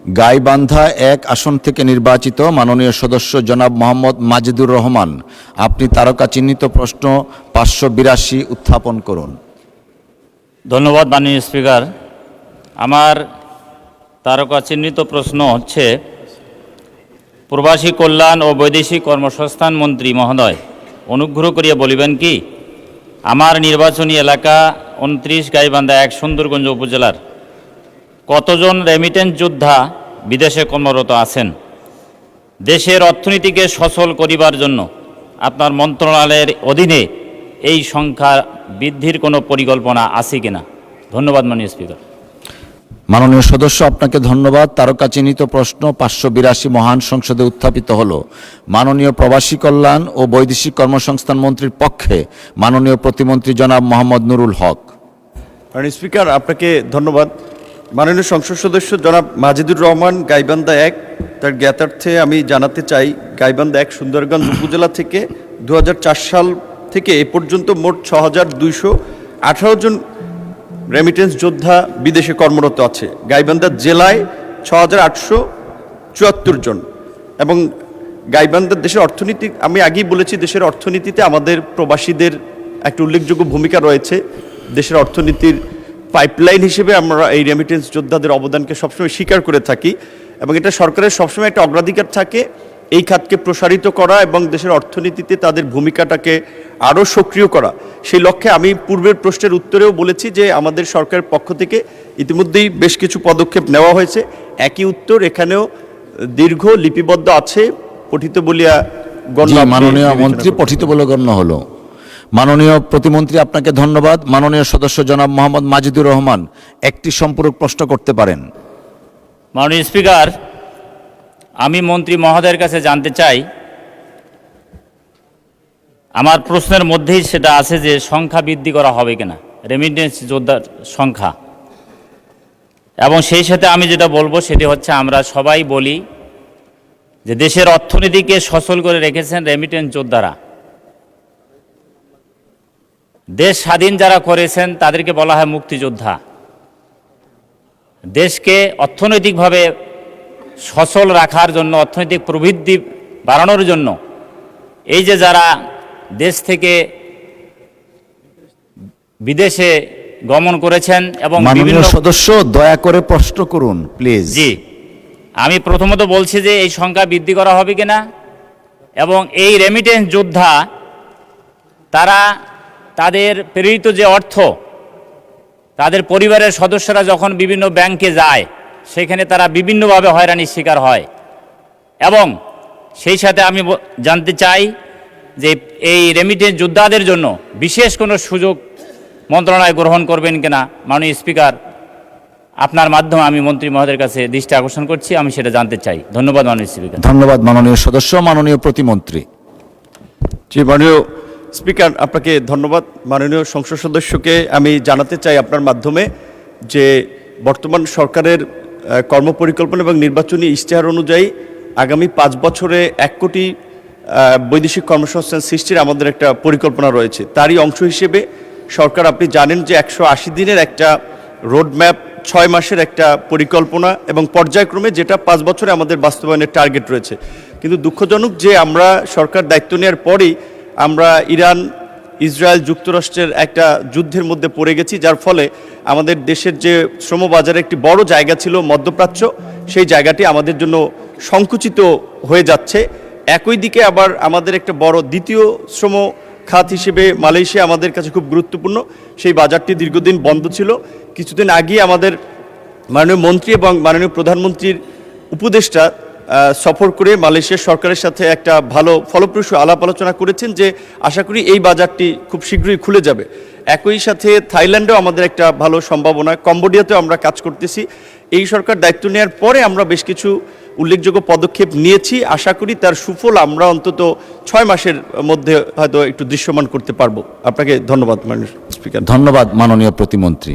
গাইবান্ধা ১ আসন থেকে নির্বাচিত মাননীয় সদস্য জনাব মোহাম্মদ মাজিদুর রহমান, আপনি তারকা চিহ্নিত প্রশ্ন ৫৮২ উত্থাপন করুন। ধন্যবাদ মাননীয় স্পিকার। আমার তারকা চিহ্নিত প্রশ্ন হচ্ছে, প্রবাসী কল্যাণ ও বৈদেশিক কর্মসংস্থান মন্ত্রী মহোদয়, অনুগ্রহ করিয়া বলিবেন কি আমার নির্বাচনী এলাকা ২৯ গাইবান্ধা ১ সুন্দরগঞ্জ উপজেলার কতজন রেমিটেন্স যোদ্ধা বিদেশে কর্মরত আছেন? দেশের অর্থনীতিকে সচল করিবার জন্য আপনার মন্ত্রণালয়ের অধীনে এই সংখ্যা বৃদ্ধির কোনো পরিকল্পনা আছে কিনা? ধন্যবাদ মাননীয় স্পিকার। মাননীয় সদস্য, আপনাকে ধন্যবাদ। তারকা চিহ্নিত প্রশ্ন ৫৮২ মহান সংসদে উত্থাপিত হল। মাননীয় প্রবাসী কল্যাণ ও বৈদেশিক কর্মসংস্থান মন্ত্রীর পক্ষে মাননীয় প্রতিমন্ত্রী জনাব মোহাম্মদ নুরুল হক। মাননীয় স্পিকার, আপনাকে ধন্যবাদ। মাননীয় সংসদ সদস্য জনাব মাজিদুর রহমান, গাইবান্ধা ১, তার জ্ঞাতার্থে আমি জানাতে চাই, গাইবান্ধা ১ সুন্দরগঞ্জ উপজেলা থেকে ২০০৪ সাল থেকে এ পর্যন্ত মোট ৬,২১৮ জন রেমিটেন্স যোদ্ধা বিদেশে কর্মরত আছে। গাইবান্ধা জেলায় ৬,৮৭৪ জন। এবং গাইবান্ধার দেশের অর্থনীতি, আমি আগেই বলেছি, দেশের অর্থনীতিতে আমাদের প্রবাসীদের একটা উল্লেখযোগ্য ভূমিকা রয়েছে। দেশের অর্থনীতির পাইপলাইন হিসেবে আমরা এই রেমিটেন্স যোদ্ধাদের অবদানকে সবসময় স্বীকার করে থাকি এবং এটা সরকারের সবসময় একটা অগ্রাধিকার থাকে এই খাতকে প্রসারিত করা এবং দেশের অর্থনীতিতে তাদের ভূমিকাটাকে আরও সক্রিয় করা। সেই লক্ষ্যে আমি পূর্বের প্রশ্নের উত্তরেও বলেছি যে আমাদের সরকারের পক্ষ থেকে ইতিমধ্যেই বেশ কিছু পদক্ষেপ নেওয়া হয়েছে। একই উত্তর এখানেও দীর্ঘ লিপিবদ্ধ আছে, পঠিত বলিয়া গণ্য। মাননীয় মন্ত্রী, পঠিত বলে গণ্য হলো। মাননীয় প্রতিমন্ত্রী, আপনাকে ধন্যবাদ। মাননীয় সদস্য জনাব মোহাম্মদ মাজিদুর রহমান একটি সম্পূরক প্রশ্ন করতে পারেন। মাননীয় স্পিকার, আমি মন্ত্রী মহোদয়ের কাছে জানতে চাই, আমার প্রশ্নের মধ্যেই সেটা আছে যে সংখ্যা বৃদ্ধি করা হবে কিনা, রেমিটেন্স যোদ্ধার সংখ্যা। এবং সেই সাথে আমি যেটা বলবো সেটি হচ্ছে, আমরা সবাই বলি যে দেশের অর্থনীতিকে সচল করে রেখেছেন রেমিটেন্স যোদ্ধারা। দেশ স্বাধীন যারা করেছেন তাদেরকে বলা হয় মুক্তিযোদ্ধা। দেশকে অর্থনৈতিকভাবে সচল রাখার জন্য, অর্থনৈতিক প্রবৃদ্ধি বাড়ানোর জন্য এই যে যারা দেশ থেকে বিদেশে গমন করেছেন এবং মাননীয় সদস্য দয়া করে প্রশ্ন করুন প্লিজ। জি, আমি প্রথমত বলছি যে এই সংখ্যা বৃদ্ধি করা হবে কিনা এবং এই রেমিটেন্স যোদ্ধা তারা তাদের প্রেরিত যে অর্থ, তাদের পরিবারের সদস্যরা যখন বিভিন্ন ব্যাংকে যায় সেখানে তারা বিভিন্নভাবে হয়রানির শিকার হয়। এবং সেই সাথে আমি জানতে চাই যে এই রেমিটেন্স যোদ্ধাদের জন্য বিশেষ কোনো সুযোগ মন্ত্রণালয় গ্রহণ করবেন কিনা। মাননীয় স্পিকার, আপনার মাধ্যমে আমি মন্ত্রী মহোদয়ের কাছে দৃষ্টি আকর্ষণ করছি, আমি সেটা জানতে চাই। ধন্যবাদ মাননীয় স্পিকার। ধন্যবাদ মাননীয় সদস্য। মাননীয় প্রতিমন্ত্রী। জি, মাননীয় স্পিকার, আপনাকে ধন্যবাদ। মাননীয় সংসদ সদস্যকে আমি জানাতে চাই আপনার মাধ্যমে যে বর্তমান সরকারের কর্মপরিকল্পনা এবং নির্বাচনী ইশতেহার অনুযায়ী আগামী 5 বছরে 1 কোটি বৈদেশিক কর্মসংস্থান সৃষ্টির আমাদের একটা পরিকল্পনা রয়েছে। তারই অংশ হিসেবে সরকার, আপনি জানেন যে 180 দিনের একটা রোডম্যাপ, 6 মাসের একটা পরিকল্পনা এবং পর্যায়ক্রমে, যেটা 5 বছরে আমাদের বাস্তবায়নের টার্গেট রয়েছে। কিন্তু দুঃখজনক যে আমরা সরকার দায়িত্ব নেওয়ার পরেই আমরা ইরান, ইসরায়েল, যুক্তরাষ্ট্রের একটা যুদ্ধের মধ্যে পড়ে গেছি, যার ফলে আমাদের দেশের যে শ্রমবাজারে একটি বড় জায়গা ছিল মধ্যপ্রাচ্য, সেই জায়গাটি আমাদের জন্য সংকুচিত হয়ে যাচ্ছে। একই দিকে আবার আমাদের একটা বড় দ্বিতীয় শ্রম খাত হিসেবে মালয়েশিয়া আমাদের কাছে খুব গুরুত্বপূর্ণ। সেই বাজারটি দীর্ঘদিন বন্ধ ছিল। কিছুদিন আগে আমাদের মাননীয় মন্ত্রী এবং মাননীয় প্রধানমন্ত্রীর উপদেষ্টা সফর করে মালয়েশিয়ার সরকারের সাথে একটা ভালো ফলপ্রসূ আলাপ আলোচনা করেছেন যে আশা করি এই বাজারটি খুব শীঘ্রই খুলে যাবে। একই সাথে থাইল্যান্ডেও আমাদের একটা ভালো সম্ভাবনা, কম্বোডিয়াতেও আমরা কাজ করতেছি। এই সরকার দায়িত্ব নেওয়ার পরে আমরা বেশ কিছু উল্লেখযোগ্য পদক্ষেপ নিয়েছি। আশা করি তার সুফল আমরা অন্তত 6 মাসের মধ্যে হয়তো একটু দৃশ্যমান করতে পারবো। আপনাকে ধন্যবাদ মাননীয় স্পিকার। ধন্যবাদ মাননীয় প্রতিমন্ত্রী।